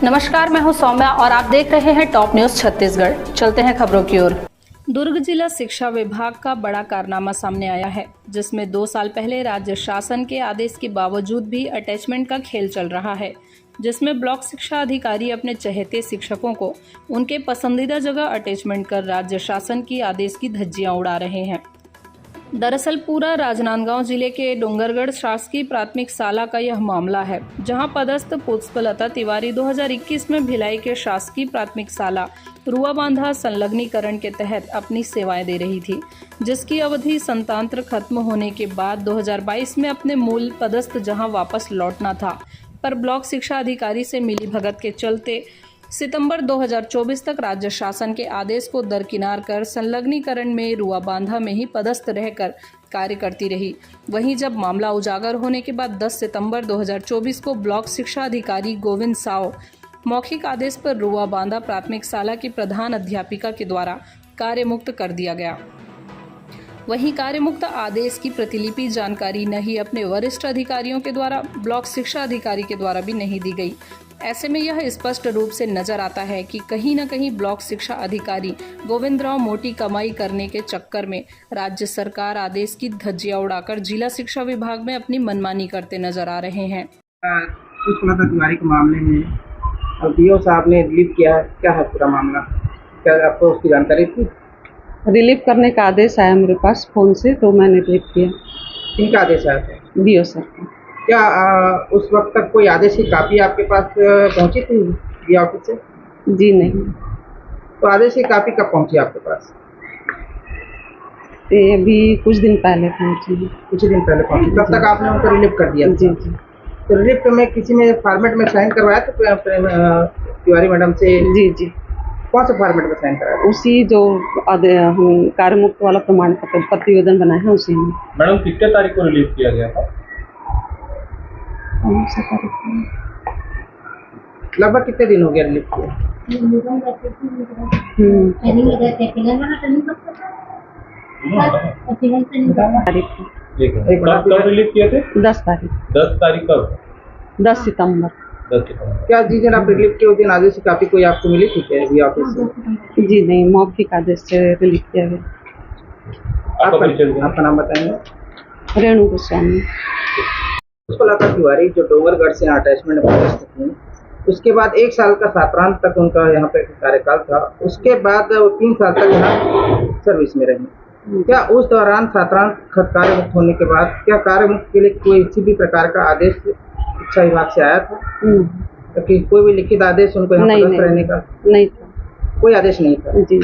नमस्कार, मैं हूं सौम्या और आप देख रहे हैं टॉप न्यूज छत्तीसगढ़। चलते हैं खबरों की ओर। दुर्ग जिला शिक्षा विभाग का बड़ा कारनामा सामने आया है, जिसमें 2 साल पहले राज्य शासन के आदेश के बावजूद भी अटैचमेंट का खेल चल रहा है, जिसमें ब्लॉक शिक्षा अधिकारी अपने चहेते शिक्षकों को उनके पसंदीदा जगह अटैचमेंट कर राज्य शासन की आदेश की धज्जियां उड़ा रहे हैं। दरअसल पूरा राजनांदगांव जिले के डोंगरगढ़ शासकीय प्राथमिक शाला का यह मामला है, जहां पदस्थ पुष्पलता तिवारी 2021 में भिलाई के शासकीय प्राथमिक शाला रुआबांधा संलग्नीकरण के तहत अपनी सेवाएं दे रही थी, जिसकी अवधि संतांत्र खत्म होने के बाद 2022 में अपने मूल पदस्थ जहां वापस लौटना था, पर ब्लॉक शिक्षा अधिकारी से मिलीभगत के चलते सितंबर 2024 तक राज्य शासन के आदेश को दरकिनार कर संलग्नीकरण में रुआबांधा में ही पदस्थ रहकर कार्य करती रही। वहीं जब मामला उजागर होने के बाद 10 सितंबर 2024 को ब्लॉक शिक्षा अधिकारी गोविंद साव मौखिक आदेश पर रुआबांधा प्राथमिक शाला की प्रधान अध्यापिका के द्वारा कार्यमुक्त कर दिया गया। वहीं कार्यमुक्त आदेश की प्रतिलिपि जानकारी न ही अपने वरिष्ठ अधिकारियों के द्वारा, ब्लॉक शिक्षा अधिकारी के द्वारा भी नहीं दी गई। ऐसे में यह स्पष्ट रूप से नजर आता है कि कहीं न कहीं ब्लॉक शिक्षा अधिकारी गोविंदराव मोटी कमाई करने के चक्कर में राज्य सरकार आदेश की धज्जियां उड़ाकर जिला शिक्षा विभाग में अपनी मनमानी करते नजर आ रहे हैं। पुष्पलता तिवारी के मामले में अब डीओ साहब ने रिलीव किया है, क्या है पूरा मामला? क्या आपको उसकी जानकारी थी? रिलीव करने का आदेश आया मेरे पास फोन से, तो मैंने रिलीव किया। किनका आदेश आया था? डीओ सर का। क्या उस वक्त तक कोई आदेश की कापी आपके पास पहुंची थी डीओ ऑफिस से? जी नहीं। तो आदेश की कापी कब पहुंची आपके पास? ये अभी कुछ दिन पहले पहुंची। कुछ दिन पहले पहुंची। तब तक आपने उनको रिलीव कर दिया? जी जी। तो रिलीव में किसी ने फॉर्मेट में साइन करवाया था तिवारी मैडम से? जी जी। कौन सा फॉर्मेट में साइन कराया? उसी जो हम कार्यमुक्त वाला प्रमाण पत्र प्रतिवेदन बनाए हैं उसी में। मैडम कितने तारीख को रिलीव किया गया था? लगभग कितने दिन हो गया रिलीव किया? कब रिलीव किए थे? 10 तारीख। 10 तारीख कब? 10 सितंबर। 10 सितंबर। क्या जिस दिन आप रिलीव किए उस दिन आदेश की कापी कोई आपको मिली थी क्या ऑफिस से? जी नहीं, मौखिक आदेश से रिलीव किया गया। आपका नाम बताएंगे? रेणु गोस्वामी। पुष्पलता तिवारी जो डोंगरगढ़ से अटैचमेंट पदस्थ थी, उसके बाद 1 साल का छात्रांत तक उनका यहाँ पे कार्यकाल था। उसके बाद वो 3 साल तक यहाँ सर्विस में रही। क्या उस दौरान छात्रांत कार्य मुक्त होने के बाद क्या कार्य मुक्त के लिए कोई किसी भी प्रकार का आदेश शिक्षा विभाग से आया था? क्योंकि कोई भी लिखित आदेश उनको यहाँ पदस्थ रहने का नहीं था। कोई आदेश नहीं था। जी।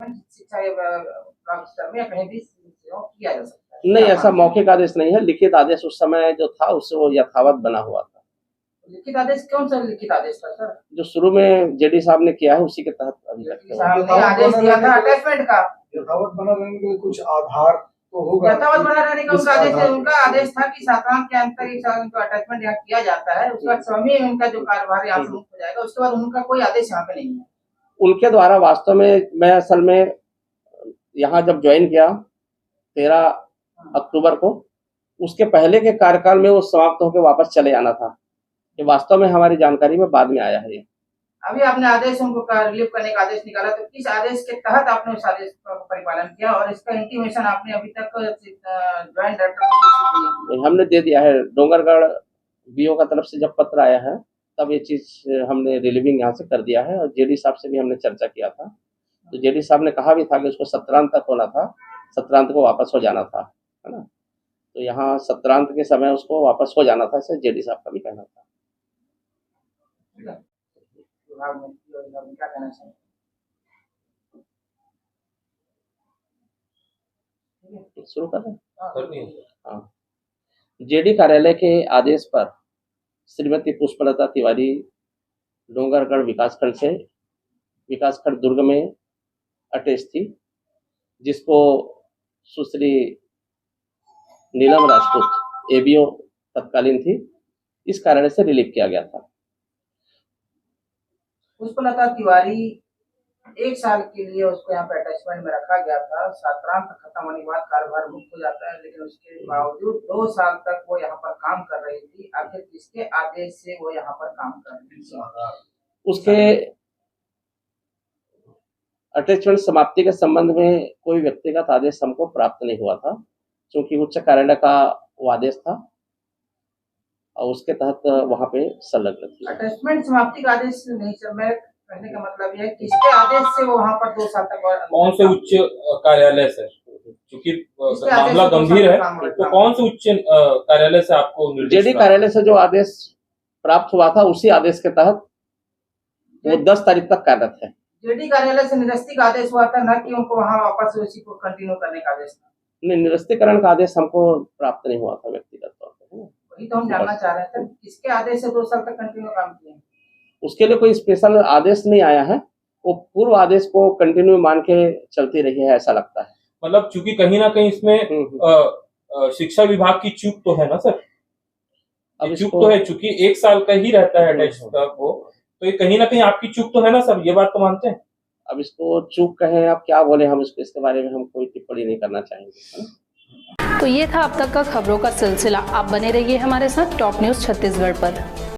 शिक्षा विभाग में कहीं भी किया जा सकता है? नहीं, ऐसा मौखिक आदेश नहीं है। लिखित आदेश उस समय जो था उससे वो यथावत बना हुआ था। लिखित आदेश कौन सा लिखित आदेश था सर? जो शुरू में जेडी साहब ने किया है उसी के तहत अभी तक आदेश दिया था अटैचमेंट का। यथावत बना रहने के लिए कुछ आधार तो होगा। यथावत बना रहने का उनका आदेश था कि छात्रांत के अंतर उनका अटैचमेंट यहाँ किया जाता है, उसका स्वयं उनका जो कार्यभार यहाँ से मुक्त हो जाएगा। उसके बाद उनका कोई आदेश यहाँ पे नहीं है। उनके द्वारा वास्तव में मैं असल में यहाँ जब ज्वाइन किया 13 अक्टूबर को, उसके पहले के कार्यकाल में वो समाप्त होकर वापस चले जाना था। ये वास्तव में हमारी जानकारी में बाद में आया है। अभी आपने आदेश उनको रिलीव करने का आदेश निकाला, तो किस आदेश के तहत आपने उस आदेश का परिपालन किया और इसका इंटीमेशन आपने अभी तक ज्वाइंट डायरेक्टर को हमने दे दिया है। डोंगरगढ़ बीओ का तरफ से जब पत्र आया है तब ये चीज हमने रिलीविंग यहाँ से कर दिया है और जेडी साहब से भी हमने चर्चा किया था। तो जेडी साहब ने कहा भी था कि उसको सत्रांत तक होना था, सत्रांत को वापस हो जाना था, है ना। तो यहाँ सत्रांत के समय उसको वापस हो जाना था, ऐसे जेडी साहब का भी कहना था। क्या कहना चाहिए? शुरू कर रहे हैं। हाँ, जेडी कार्यालय के आदेश पर श्रीमती पुष्पलता तिवारी डोंगरगढ़ विकासखंड दुर्ग में अटैच थी, जिसको सुश्री नीलम राजपूत एबीओ तत्कालीन थी, इस कार्यालय से रिलीव किया गया था। पुष्पलता तिवारी एक साल के लिए उसको यहाँ पे अटैचमेंट में रखा गया था। सात्रांत खत्म होने के बाद कार्यभार मुक्त हो जाता है, लेकिन उसके बावजूद 2 साल तक वो यहाँ पर काम कर रही थी। आखिर किसके आदेश से वो यहाँ पर काम कर रही थी? उसके अटैचमेंट समाप्ति के संबंध में कोई व्यक्तिगत आदेश हमको प्राप्त नहीं हुआ था, क्योंकि उच्च कार्यालय का वो आदेश था और उसके तहत वहाँ पे संलग्न थी। अटैचमेंट समाप्ति का आदेश नहीं सर, मैं कहने का मतलब यह है किसके आदेश से वो वहाँ पर 2 साल तक कौन से उच्च कार्यालय से? क्योंकि किसके मामला आदेश से 2 गंभीर साल है, का काम तो हुआ? कौन से उच्च कार्यालय से आपको निर्देश जेडी प्राप्त? कार्यालय से जो आदेश प्राप्त हुआ था उसी आदेश के तहत वो 10 तारीख तक कार्यरत है। जेडी कार्यालय से निरस्ती का आदेश हुआ था, न कि उनको वहाँ वापस उसी को कंटिन्यू करने का आदेश था? नहीं, निरस्तीकरण का आदेश हमको प्राप्त नहीं हुआ था व्यक्तिगत तौर पर। वही तो हम जानना चाह रहे थे, किसके आदेश से 2 साल तक कंटिन्यू काम किए? उसके लिए कोई स्पेशल आदेश नहीं आया है, वो पूर्व आदेश को कंटिन्यू मान के चलती रही है, ऐसा लगता है। मतलब चूंकि कहीं ना कहीं इसमें शिक्षा विभाग की चूक तो है ना सर? अब चूक तो है, चूंकि 1 साल का ही रहता है अटैच तक वो, तो ये कहीं ना कहीं आपकी चूक तो है ना सर? ये बात तो मानते हैं? अब इसको चूक कहें, अब क्या बोले हम इसके बारे में हम कोई टिप्पणी नहीं करना चाहेंगे। तो ये था अब तक का खबरों का सिलसिला। आप बने रहिए हमारे साथ टॉप न्यूज़ छत्तीसगढ़ पर।